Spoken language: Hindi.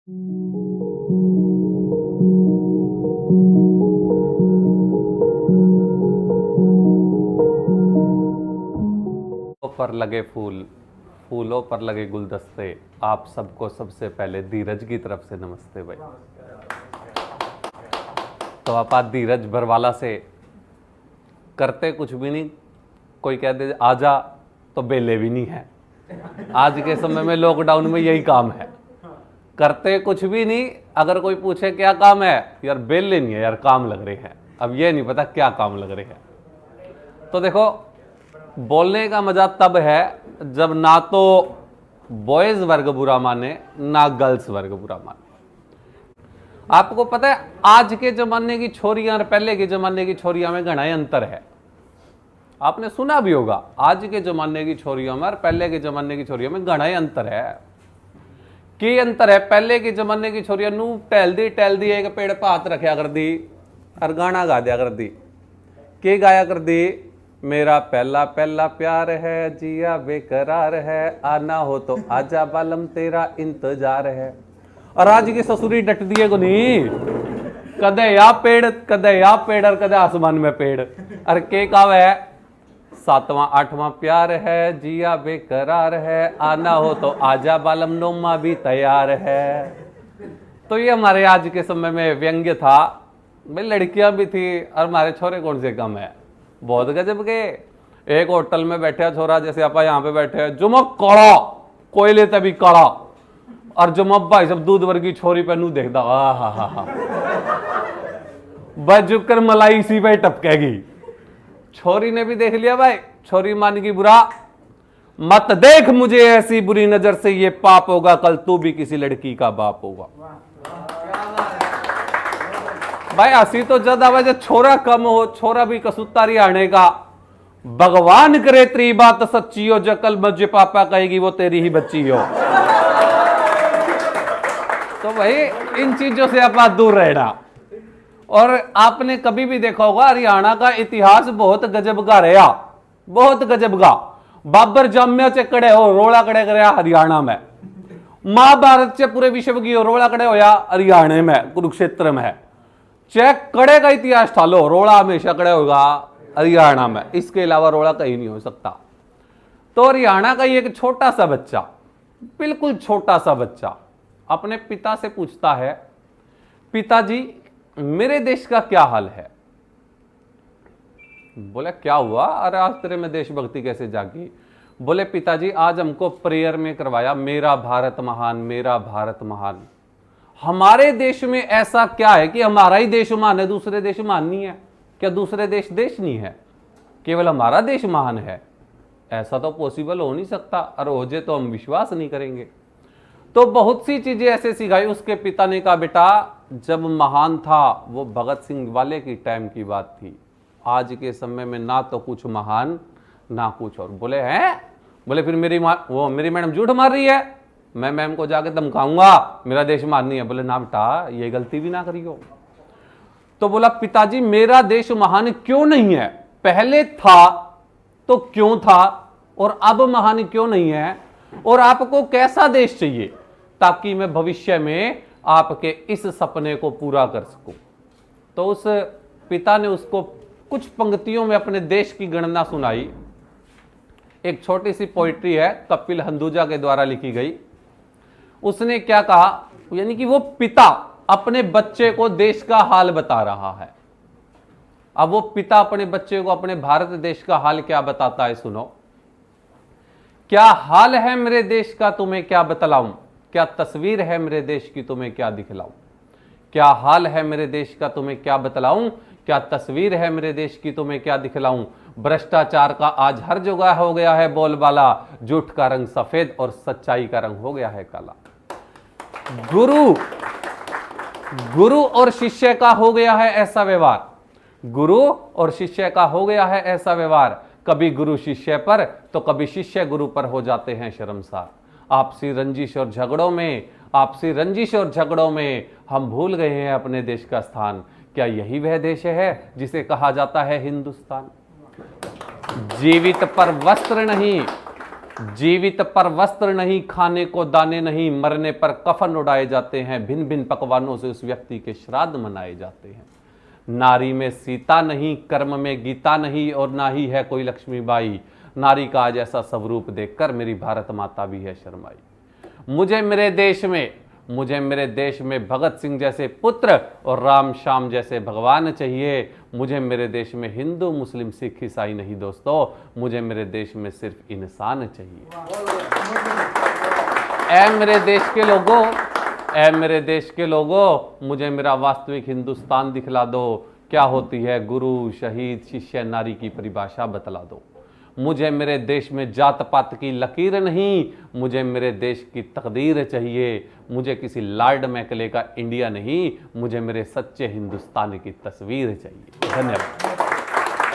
पर लगे फूल, फूलों पर लगे गुलदस्ते, आप सबको सबसे पहले धीरज की तरफ से नमस्ते भाई। तो आप धीरज भरवाला से करते कुछ भी नहीं, कोई कह दे आजा तो बेले भी नहीं है। आज के समय में लॉकडाउन में यही काम है, करते कुछ भी नहीं। अगर कोई पूछे क्या काम है, यार बेले नहीं है यार, काम लग रहे हैं। अब ये नहीं पता क्या काम लग रहे हैं। तो देखो, बोलने का मजा तब है जब ना तो बॉयज वर्ग बुरा माने ना गर्ल्स वर्ग बुरा माने। आपको पता है आज के जमाने की छोरियां और पहले के जमाने की छोरियां में घना ही अंतर है। आपने सुना भी होगा, आज के जमाने की छोरियों में और पहले के जमाने की छोरियों में घना ही अंतर है। की अंतर है, पहले के जमाने की छोरियां नू टहल दी एक पेड़ पर हाथ रखा कर दी और गाना गा दिया कर दी। के गाया कर दी, मेरा पहला पहला प्यार है, जिया बेकरार है, आना हो तो आजा बालम तेरा इंतजार है। और आज की ससुरी डट दिए को नहीं, कदे या पेड़ और कदे आसमान में पेड़। और के काव है, 7वां 8वां प्यार है, जिया बेकरार है, आना हो तो आजा बालम नोमा भी तैयार है। तो ये हमारे आज के समय में व्यंग्य था भाई। लड़कियां भी थी और हमारे छोरे कौन से कम है, बहुत गजब के। एक होटल में बैठे छोरा, जैसे आप यहाँ पे बैठे हैं, जुमक कड़ा कोयले तभी कड़ा, और जुमक भाई सब दूध वर्गी छोरी पे नू देखता, हा बस झुक कर मलाई इसी पे टपकेगी। छोरी ने भी देख लिया भाई, छोरी मान की बुरा, मत देख मुझे ऐसी बुरी नजर से, ये पाप होगा कल तू भी किसी लड़की का बाप होगा। भाई हंसी तो जद आवे जब छोरा कम हो, छोरा भी कसूतारी आने का। भगवान करे तेरी बात सच्ची हो, जो कल मुझे पापा कहेगी वो तेरी ही बच्ची हो। तो भाई इन चीजों से आप दूर रहना। और आपने कभी भी देखा होगा हरियाणा का इतिहास बहुत गजब का रहा, बहुत गजब का। बाबर जामिया से कड़े हो रोड़ा कड़े कराया हरियाणा में, महाभारत से पूरे विश्व की रोड़ा कड़े होया हरियाणा में, कुरुक्षेत्र में। चेक कड़े का इतिहास लो, रोड़ा हमेशा कड़े होगा हरियाणा में, इसके अलावा रोड़ा कहीं नहीं हो सकता। तो हरियाणा का एक छोटा सा बच्चा, बिल्कुल छोटा सा बच्चा अपने पिता से पूछता है, पिताजी मेरे देश का क्या हाल है। बोले क्या हुआ, अरे आज तेरे में देशभक्ति कैसे जागी। बोले पिताजी आज हमको प्रेयर में करवाया, मेरा भारत महान, मेरा भारत महान। हमारे देश में ऐसा क्या है कि हमारा ही देश महान है, दूसरे देश महान नहीं है। क्या दूसरे देश नहीं है, केवल हमारा देश महान है? ऐसा तो पॉसिबल हो नहीं सकता, और हो जाए तो हम विश्वास नहीं करेंगे। तो बहुत सी चीजें ऐसे सिखाई। उसके पिता ने कहा बेटा जब महान था वो भगत सिंह वाले की टाइम की बात थी, आज के समय में ना तो कुछ महान ना कुछ और। बोले हैं, बोले फिर मेरी मैडम झूठ मार रही है, मैं मैम को जाके धमकाऊंगा, मेरा देश महान नहीं है। बोले ना बेटा ये गलती भी ना करियो। तो बोला पिताजी मेरा देश महान क्यों नहीं है, पहले था तो क्यों था और अब महान क्यों नहीं है, और आपको कैसा देश चाहिए ताकि मैं भविष्य में आपके इस सपने को पूरा कर सकूं। तो उस पिता ने उसको कुछ पंक्तियों में अपने देश की गणना सुनाई। एक छोटी सी पोइट्री है, कपिल हंदूजा के द्वारा लिखी गई। उसने क्या कहा, यानी कि वो पिता अपने बच्चे को देश का हाल बता रहा है। अब वो पिता अपने बच्चे को अपने भारत देश का हाल क्या बताता है, सुनो। क्या हाल है मेरे देश का तुम्हें क्या बतलाऊं, क्या तस्वीर है मेरे देश की तुम्हें क्या दिखलाऊं। क्या हाल है मेरे देश का तुम्हें क्या बतलाऊं, क्या तस्वीर है मेरे देश की तुम्हें क्या दिखलाऊं। भ्रष्टाचार का आज हर जगह हो गया है बोलबाला, झूठ का रंग सफेद और सच्चाई का रंग हो गया है काला। गुरु और शिष्य का हो गया है ऐसा व्यवहार, गुरु और शिष्य का हो गया है ऐसा व्यवहार। कभी गुरु शिष्य पर तो कभी शिष्य गुरु पर हो जाते हैं शर्मसार। आपसी रंजिश और झगड़ों में हम भूल गए हैं अपने देश का स्थान। क्या यही वह देश है जिसे कहा जाता है हिंदुस्तान। जीवित पर वस्त्र नहीं, जीवित पर वस्त्र नहीं, खाने को दाने नहीं, मरने पर कफन उड़ाए जाते हैं, भिन्न भिन्न पकवानों से उस व्यक्ति के श्राद्ध मनाए जाते हैं। नारी में सीता नहीं, कर्म में गीता नहीं, और ना ही है कोई लक्ष्मीबाई। नारी का आज ऐसा स्वरूप देखकर मेरी भारत माता भी है शर्माई। मुझे मेरे देश में भगत सिंह जैसे पुत्र और राम श्याम जैसे भगवान चाहिए। मुझे मेरे देश में हिंदू मुस्लिम सिख ईसाई नहीं दोस्तों, मुझे मेरे देश में सिर्फ इंसान चाहिए। ऐ मेरे देश के लोगों, मुझे मेरा वास्तविक हिंदुस्तान दिखला दो। क्या होती है गुरु, शहीद, शिष्य, नारी की परिभाषा बतला दो। मुझे मेरे देश में जात पात की लकीर नहीं, मुझे मेरे देश की तकदीर चाहिए। मुझे किसी लॉर्ड मैकले का इंडिया नहीं, मुझे मेरे सच्चे हिंदुस्तान की तस्वीर चाहिए। धन्यवाद।